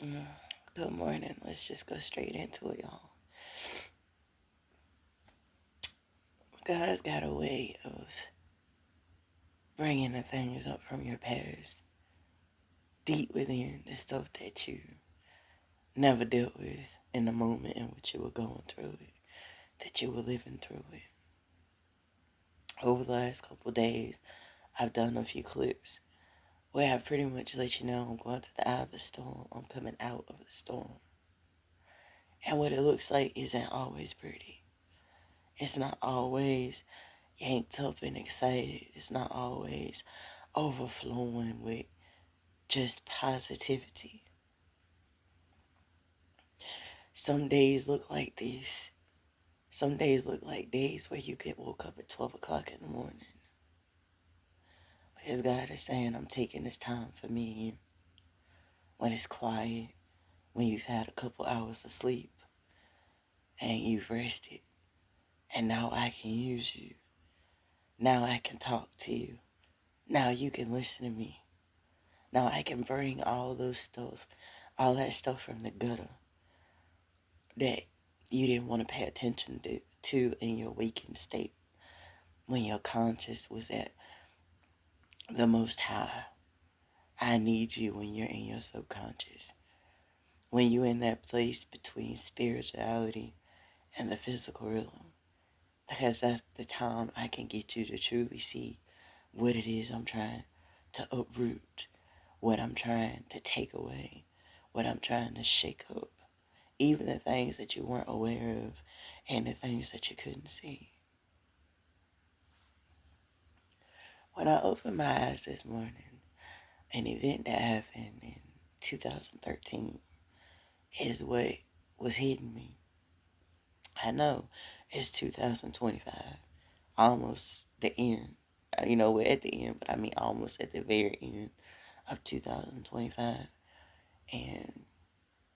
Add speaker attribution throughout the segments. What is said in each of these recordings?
Speaker 1: Mm, Good morning. Let's just go straight into it, y'all. God's got a way of bringing the things up from your past, deep within the stuff that you never dealt with in the moment in which you were going through it, that you were living through it. Over the last couple days, I've done a few clips where I pretty much let you know I'm going to the eye of the storm. I'm coming out of the storm. And what it looks like isn't always pretty. It's not always yanked up and excited. It's not always overflowing with just positivity. Some days look like this. Some days look like days where you get woke up at 12 o'clock in the morning. Because God is saying, I'm taking this time for me and you. When it's quiet, when you've had a couple hours of sleep, and you've rested. And now I can use you. Now I can talk to you. Now you can listen to me. Now I can bring all that stuff from the gutter that you didn't want to pay attention to in your waking state when your conscious was at the most high. I need you when you're in your subconscious. When you're in that place between spirituality and the physical realm. Because that's the time I can get you to truly see what it is I'm trying to uproot, what I'm trying to take away, what I'm trying to shake up. Even the things that you weren't aware of and the things that you couldn't see. When I opened my eyes this morning, an event that happened in 2013 is what was hitting me. I know it's 2025, almost the end. We're at the end, but I mean almost at the very end of 2025. And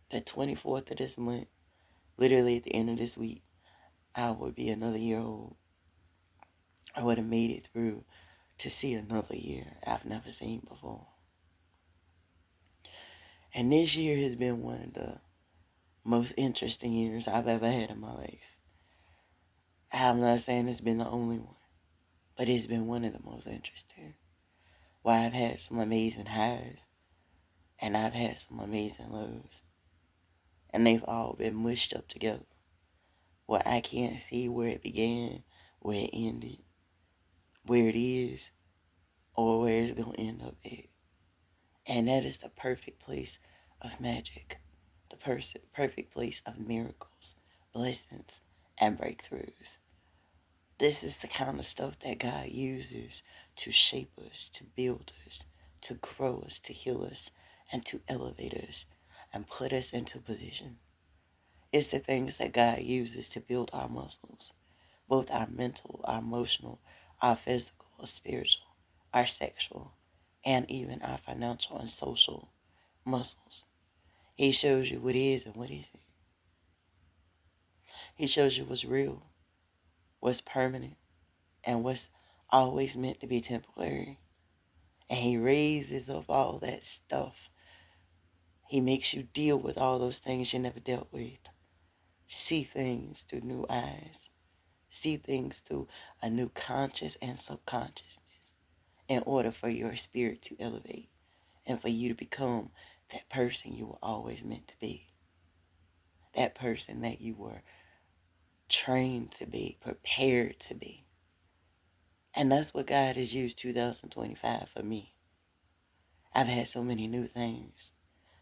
Speaker 1: the 24th of this month, literally at the end of this week, I would be another year old. I would have made it through to see another year I've never seen before. And this year has been one of the most interesting years I've ever had in my life. I'm not saying it's been the only one, but it's been one of the most interesting. Why I've had some amazing highs and I've had some amazing lows. And they've all been mushed up together. Where I can't see where it began, where it ended, where it is, or where it's going to end up at. And that is the perfect place of magic, the perfect place of miracles, blessings, and breakthroughs. This is the kind of stuff that God uses to shape us, to build us, to grow us, to heal us, and to elevate us and put us into position. It's the things that God uses to build our muscles, both our mental, our emotional, our physical, our spiritual, our sexual, and even our financial and social muscles. He shows you what is and what isn't. He shows you what's real, what's permanent, and what's always meant to be temporary. And he raises up all that stuff. He makes you deal with all those things you never dealt with. See things through new eyes. See things through a new conscious and subconsciousness in order for your spirit to elevate and for you to become that person you were always meant to be. That person that you were trained to be, prepared to be. And that's what God has used 2025 for me. I've had so many new things,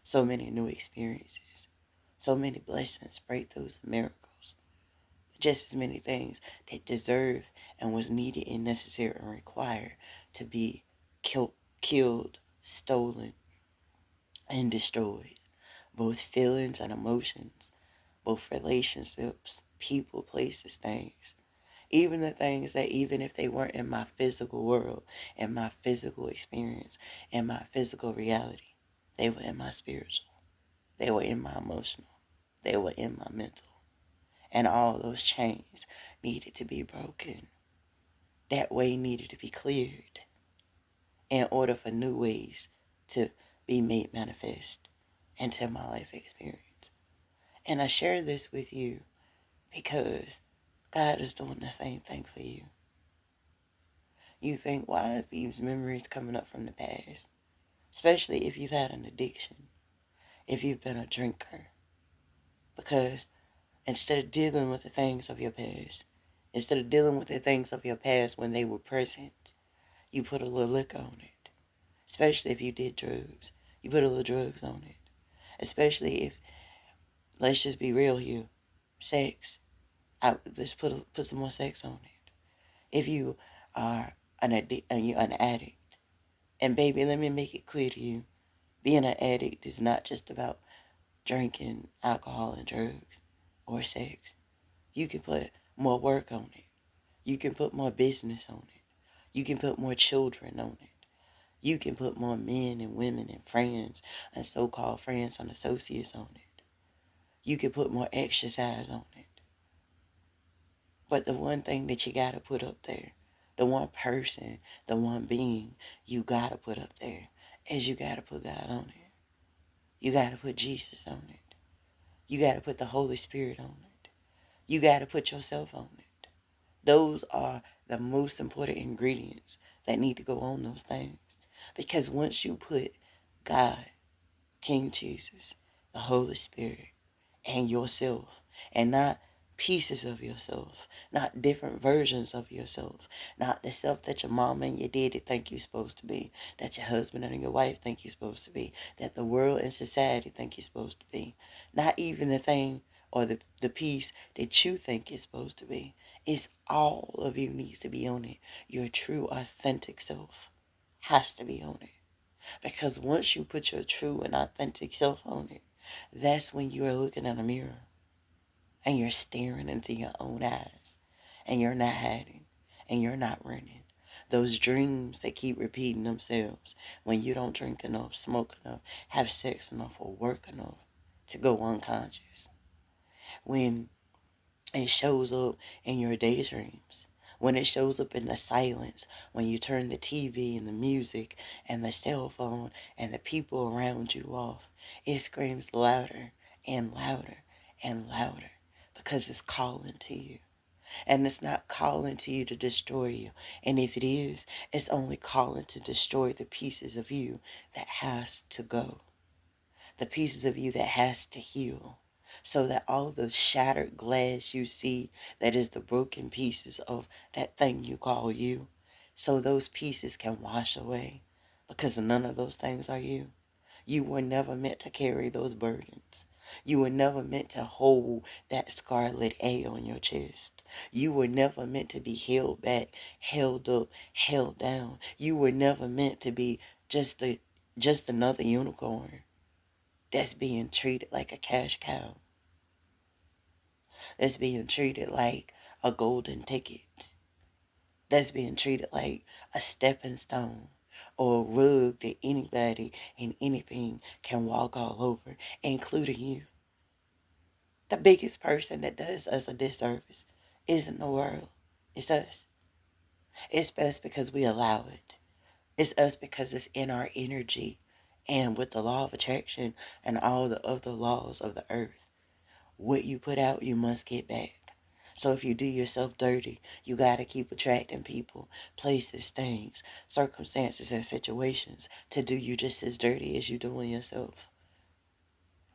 Speaker 1: so many new experiences, so many blessings, breakthroughs, and miracles. Just as many things that deserve and was needed and necessary and required to be killed, stolen, and destroyed. Both feelings and emotions, both relationships, people, places, things. Even the things that even if they weren't in my physical world, in my physical experience, in my physical reality, they were in my spiritual. They were in my emotional. They were in my mental. And all those chains needed to be broken. That way needed to be cleared in order for new ways to be made manifest into my life experience. And I share this with you because God is doing the same thing for you. You think, why are these memories coming up from the past? Especially if you've had an addiction, if you've been a drinker. Because instead of dealing with the things of your past, instead of dealing with the things of your past when they were present, you put a little liquor on it. Especially if you did drugs. You put a little drugs on it. Especially if, let's just be real here, sex. Let's put some more sex on it. If you are you're an addict, and baby, let me make it clear to you, being an addict is not just about drinking alcohol and drugs or sex. You can put more work on it. You can put more business on it. You can put more children on it. You can put more men and women and friends and so-called friends and associates on it. You can put more exercise on it. But the one thing that you got to put up there, the one person, the one being you got to put up there is you got to put God on it. You got to put Jesus on it. You got to put the Holy Spirit on it. You got to put yourself on it. Those are the most important ingredients that need to go on those things. Because once you put God, King Jesus, the Holy Spirit, and yourself, and not pieces of yourself, not different versions of yourself, not the self that your mama and your daddy think you're supposed to be, that your husband and your wife think you're supposed to be, that the world and society think you're supposed to be, not even the thing or the piece that you think it's supposed to be. It's all of you needs to be on it. Your true, authentic self has to be on it. Because once you put your true and authentic self on it, that's when you are looking in a mirror and you're staring into your own eyes and you're not hiding and you're not running. Those dreams that keep repeating themselves when you don't drink enough, smoke enough, have sex enough, or work enough to go unconscious. When it shows up in your daydreams. When it shows up in the silence, when you turn the TV and the music and the cell phone and the people around you off, it screams louder and louder and louder because it's calling to you. And it's not calling to you to destroy you. And if it is, it's only calling to destroy the pieces of you that has to go. The pieces of you that has to heal, so that all the shattered glass you see, that is the broken pieces of that thing you call you, so those pieces can wash away, because none of those things are you. You were never meant to carry those burdens. You were never meant to hold that scarlet A on your chest. You were never meant to be held back, held up, held down. You were never meant to be just another unicorn that's being treated like a cash cow, that's being treated like a golden ticket, that's being treated like a stepping stone or a rug that anybody and anything can walk all over, including you. The biggest person that does us a disservice isn't the world, it's us. It's us because we allow it. It's us because it's in our energy. And with the law of attraction and all the other laws of the earth, what you put out, you must get back. So if you do yourself dirty, you got to keep attracting people, places, things, circumstances, and situations to do you just as dirty as you doing yourself.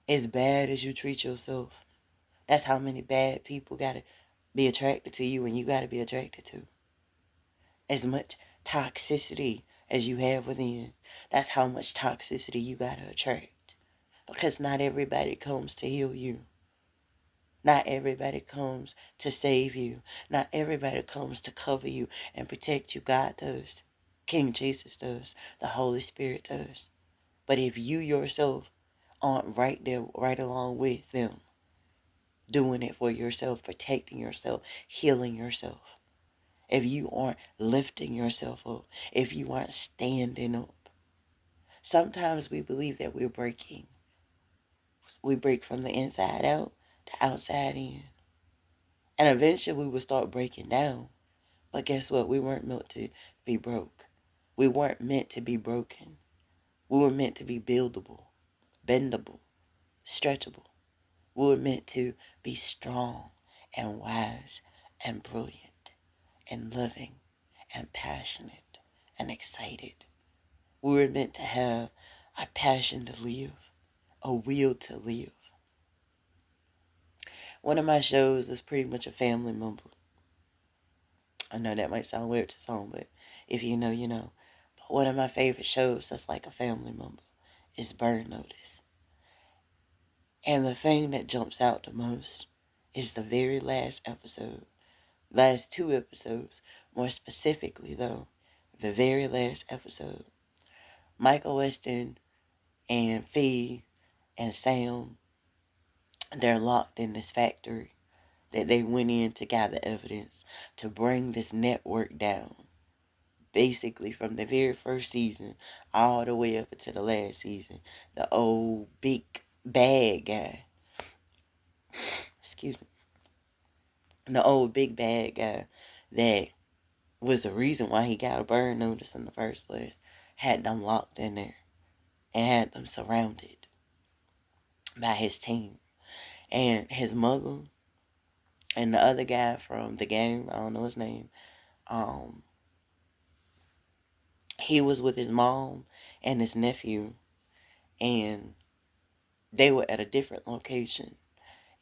Speaker 1: As bad as you treat yourself, that's how many bad people got to be attracted to you and you got to be attracted to. As much toxicity as you have within, that's how much toxicity you got to attract. Because not everybody comes to heal you. Not everybody comes to save you. Not everybody comes to cover you and protect you. God does. King Jesus does. The Holy Spirit does. But if you yourself aren't right there, right along with them, doing it for yourself, protecting yourself, healing yourself, if you aren't lifting yourself up, if you aren't standing up, sometimes we believe that we're breaking. We break from the inside out, the outside in. And eventually we will start breaking down. But guess what? We weren't meant to be broke. We weren't meant to be broken. We were meant to be buildable, bendable, stretchable. We were meant to be strong and wise and brilliant and loving and passionate and excited. We were meant to have a passion to live, a will to live. One of my shows is pretty much a family member. I know that might sound weird to some, but if you know, you know. But one of my favorite shows that's like a family member is Burn Notice. And the thing that jumps out the most is the very last episode. Last two episodes. More specifically, though, the very last episode. Michael Weston and Fee and Sam, they're locked in this factory that they went in to gather evidence to bring this network down. Basically, from the very first season all the way up until the last season, the old big bad guy, excuse me, the old big bad guy that was the reason why he got a burn notice in the first place, had them locked in there and had them surrounded by his team. And his mother and the other guy from the game, I don't know his name, he was with his mom and his nephew, and they were at a different location,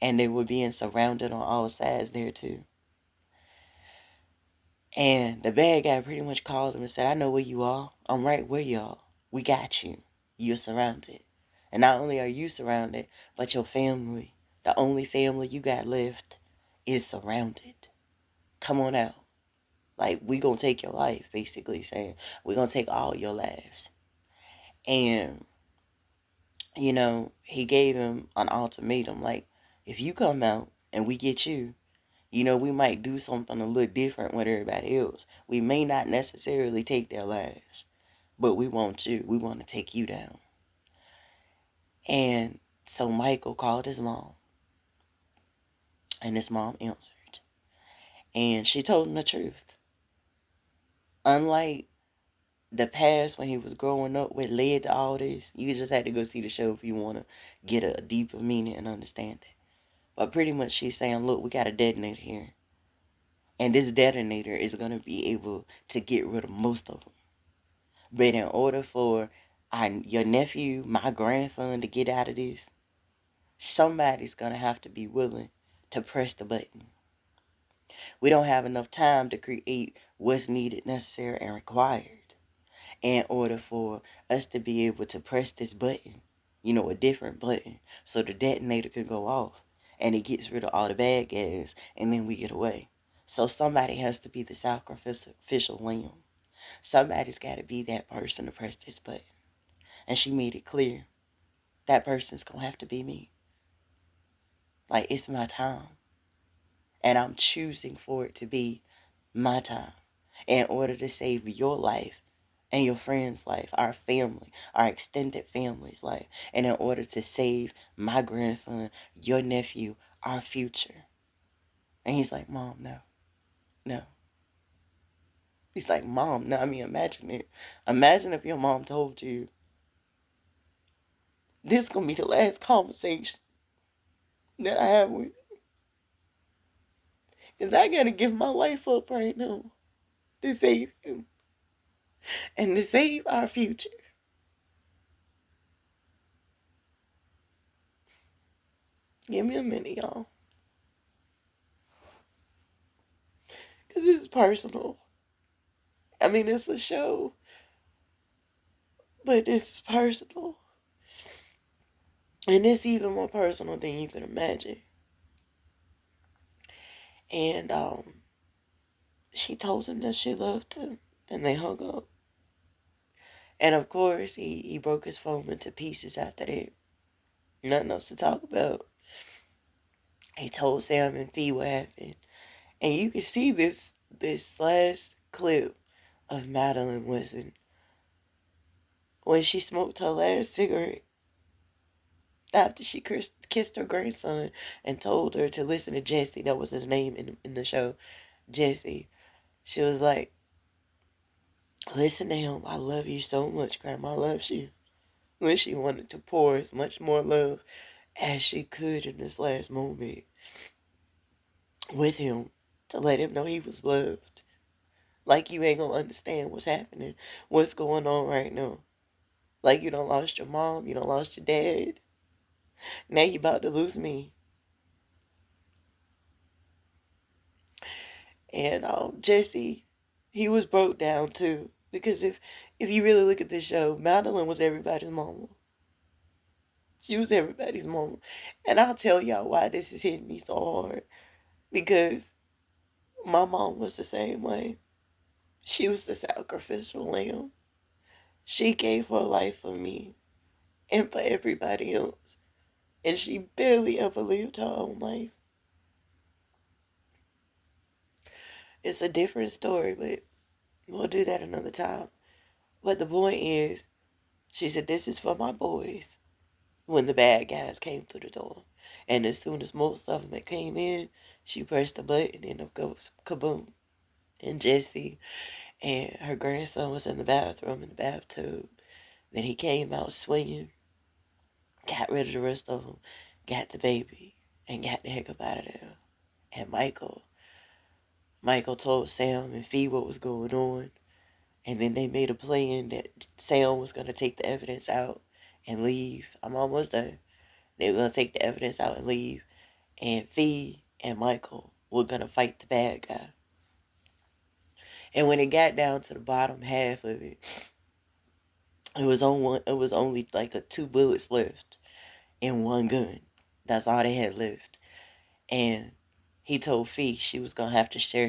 Speaker 1: and they were being surrounded on all sides there too. And the bad guy pretty much called him and said, I know where you are. I'm right where you are. We got you. You're surrounded. And not only are you surrounded, but your family, the only family you got left, is surrounded. Come on out. Like, we gonna take your life, basically saying, we're gonna take all your lives. And, you know, he gave him an ultimatum, like, if you come out and we get you, you know, we might do something a little different with everybody else. We may not necessarily take their lives, but we want you. We want to take you down. And so Michael called his mom, and his mom answered. And she told him the truth. Unlike the past when he was growing up, what led to all this, you just had to go see the show if you want to get a deeper meaning and understanding. But pretty much she's saying, look, we got a detonator here. And this detonator is going to be able to get rid of most of them. But in order for your nephew, my grandson, to get out of this, somebody's going to have to be willing to press the button. We don't have enough time to create what's needed, necessary, and required in order for us to be able to press this button, you know, a different button, so the detonator can go off and it gets rid of all the bad guys, and then we get away. So somebody has to be the sacrificial lamb. Somebody's got to be that person to press this button. And she made it clear that person's going to have to be me. Like, it's my time. And I'm choosing for it to be my time in order to save your life and your friend's life, our family, our extended family's life, and in order to save my grandson, your nephew, our future. And he's like, Mom, no, no. He's like, Mom, no. I mean, imagine it. Imagine if your mom told you, this is going to be the last conversation that I have with you. Because I got to give my life up right now to save you and to save our future. Give me a minute, y'all. Because this is personal. I mean, it's a show, but this is personal. And it's even more personal than you can imagine. And she told him that she loved him, and they hung up. And of course, he broke his phone into pieces after that. Nothing else to talk about. He told Sam and Fee what happened. And you can see this last clip of Madeline Wilson when she smoked her last cigarette after she kissed her grandson and told her to listen to Jesse. That was his name in the show, Jesse. She was like, listen to him. I love you so much. Grandma loves you. When she wanted to pour as much more love as she could in this last moment with him to let him know he was loved. Like you ain't gonna understand what's happening, what's going on right now. Like you done lost your mom, you done lost your dad. Now you about to lose me. And Jesse, he was broke down too. Because if you really look at this show, Madeline was everybody's mama. She was everybody's mama. And I'll tell y'all why this is hitting me so hard. Because my mom was the same way. She was the sacrificial lamb. She gave her life for me and for everybody else. And she barely ever lived her own life. It's a different story, but we'll do that another time. But the point is, she said, this is for my boys. When the bad guys came through the door. And as soon as most of them came in, she pressed the button and it goes kaboom. And Jesse and her grandson was in the bathroom, in the bathtub. Then he came out swinging, got rid of the rest of them, got the baby, and got the heck up out of there. And Michael told Sam and Fee what was going on. And then they made a plan that Sam was going to take the evidence out and leave. I'm almost done. They were going to take the evidence out and leave. And Fee and Michael were going to fight the bad guy. And when it got down to the bottom half of it, it was only like 2 bullets left in one gun. That's all they had left. And he told Fee she was gonna have to share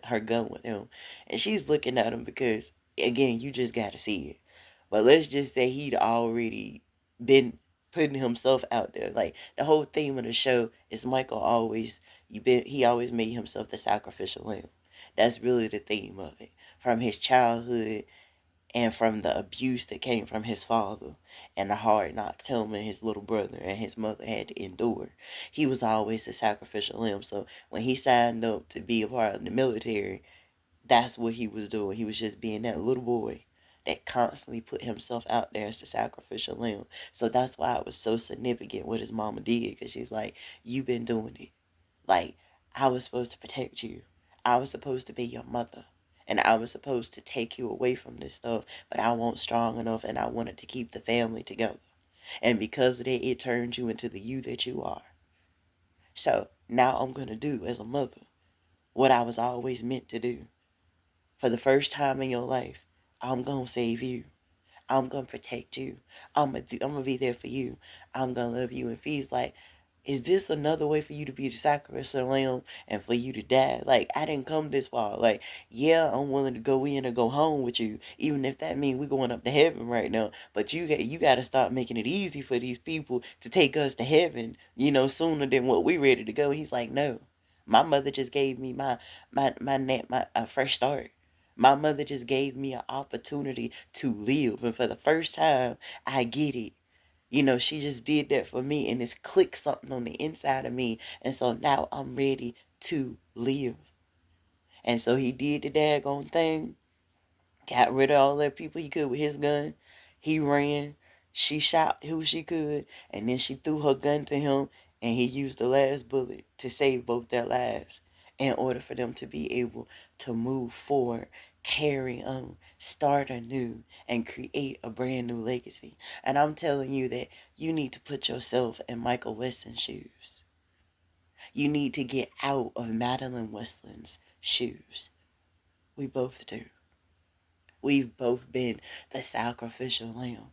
Speaker 1: her gun with him. And she's looking at him because, again, you just gotta see it. But let's just say he'd already been putting himself out there. Like the whole theme of the show is he always made himself the sacrificial lamb. That's really the theme of it. From his childhood and from the abuse that came from his father and the hard knocks him and his little brother and his mother had to endure. He was always a sacrificial lamb. So when he signed up to be a part of the military, that's what he was doing. He was just being that little boy that constantly put himself out there as the sacrificial lamb. So that's why it was so significant what his mama did, because she's like, you've been doing it. Like, I was supposed to protect you. I was supposed to be your mother. And I was supposed to take you away from this stuff, but I wasn't strong enough and I wanted to keep the family together. And because of that, it turned you into the you that you are. So now I'm going to do as a mother what I was always meant to do. For the first time in your life, I'm going to save you. I'm going to protect you. I'm going to be there for you. I'm going to love you. And Fee's like, is this another way for you to be the sacrificial lamb and for you to die? Like, I didn't come this far. Like, yeah, I'm willing to go in or go home with you, even if that means we're going up to heaven right now. But you got to start making it easy for these people to take us to heaven, sooner than what we're ready to go. He's like, no. My mother just gave me a fresh start. My mother just gave me an opportunity to live. And for the first time, I get it. She just did that for me and it's clicked something on the inside of me. And so now I'm ready to live. And so he did the daggone thing. Got rid of all the people he could with his gun. He ran. She shot who she could. And then she threw her gun to him. And he used the last bullet to save both their lives in order for them to be able to move forward, carry on, start anew, and create a brand new legacy. And I'm telling you that you need to put yourself in Michael Weston's shoes. You need to get out of Madeline Westland's shoes. We both do. We've both been the sacrificial lamb.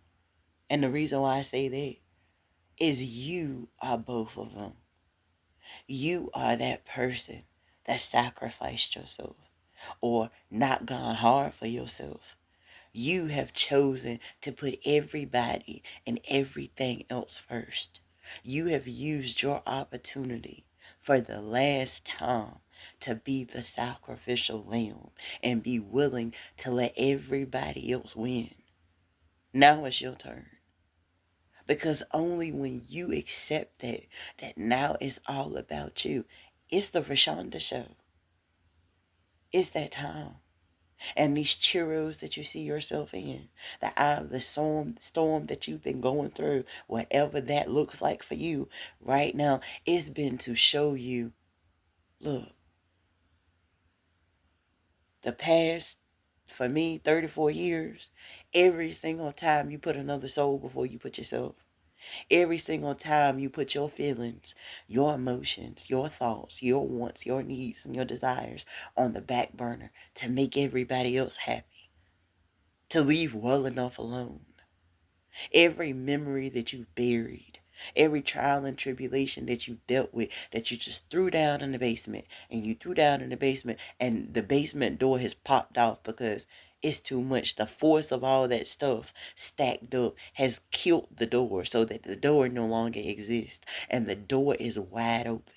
Speaker 1: And the reason why I say that is you are both of them. You are that person that sacrificed yourself or not gone hard for yourself. You have chosen to put everybody and everything else first. You have used your opportunity for the last time to be the sacrificial lamb and be willing to let everybody else win. Now it's your turn. Because only when you accept that now it's all about you. It's the Shonda show. It's that time. And these churros that you see yourself in, the eye of the storm that you've been going through, whatever that looks like for you right now, it's been to show you, look, the past, for me, 34 years, every single time you put another soul before you put yourself. Every single time you put your feelings, your emotions, your thoughts, your wants, your needs, and your desires on the back burner to make everybody else happy, to leave well enough alone. Every memory that you buried, every trial and tribulation that you dealt with, that you just threw down in the basement, and you threw down in the basement, and the basement door has popped off because it's too much. The force of all that stuff stacked up has killed the door so that the door no longer exists, and the door is wide open.